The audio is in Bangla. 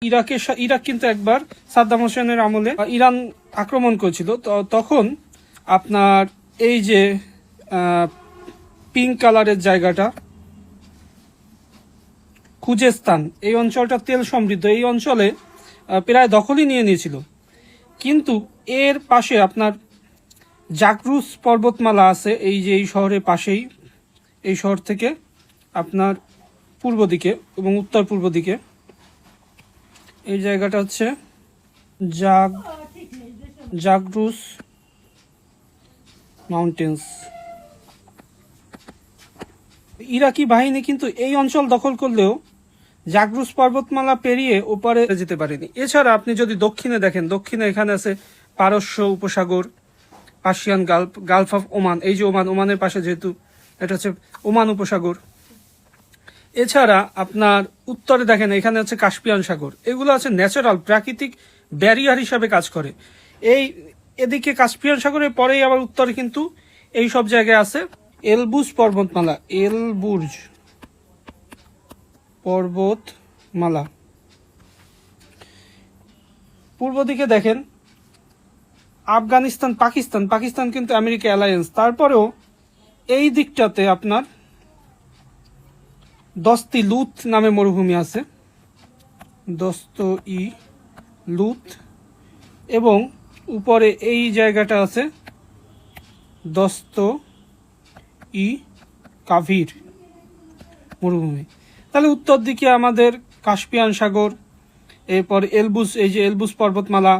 ইরাক কিন্তু একবার সাদ্দাম হোসেনের আমলে ইরান আক্রমণ করেছিল। তখন আপনার এই যে পিঙ্ক কালারের জায়গাটা খুজেস্তান, এই অঞ্চলটা তেল সমৃদ্ধ, এই অঞ্চলে প্রায় দখলই নিয়ে নিয়েছিল। কিন্তু এর পাশে আপনার জাগরুস পর্বতমালা আছে, এই যে এই শহরের পাশেই, এই শহর থেকে আপনার পূর্ব দিকে এবং উত্তর পূর্ব দিকে এই জায়গাটা হচ্ছে জাগরুস মাউন্টেন্স। ইরাকি বাহিনী কিন্তু এই অঞ্চল দখল করলেও জাগরুস পর্বতমালা পেরিয়ে ওপারে যেতে পারেনি। এছাড়া আপনি যদি দক্ষিণে দেখেন, দক্ষিণে এখানে আছে পারস্য উপসাগর, পার্সিয়ান গালফ অফ ওমান, এই যে ওমানের পাশে, যেহেতু এটা হচ্ছে ওমান উপসাগর। এছাড়া আপনার উত্তরে দেখেন এখানে হচ্ছে কাস্পিয়ান সাগর। এগুলো আছে ন্যাচারাল প্রাকৃতিক ব্যারিয়ার হিসাবে কাজ করে। এদিকে কাস্পিয়ান সাগরের পরেই আবার উত্তরে কিন্তু এই সব জায়গায় আছে এলবুজ পর্বতমালা, এলবুর্জ পর্বতমালা। পূর্ব দিকে দেখেন আফগানিস্তান, পাকিস্তান কিন্তু আমেরিকা অ্যালায়েন্স। তারপরেও এই দিকটাতে আপনার দস্তি লুত নামে মরুভূমি আছে, দস্ত-ই লুত, এবং উপরে এই জায়গাটা আছে দস্ত-ই কাভির মরুভূমি। তাহলে উত্তর দিকে আমাদের কাস্পিয়ান সাগর, এরপর এলবুস, এই যে এলবুস পর্বতমালা,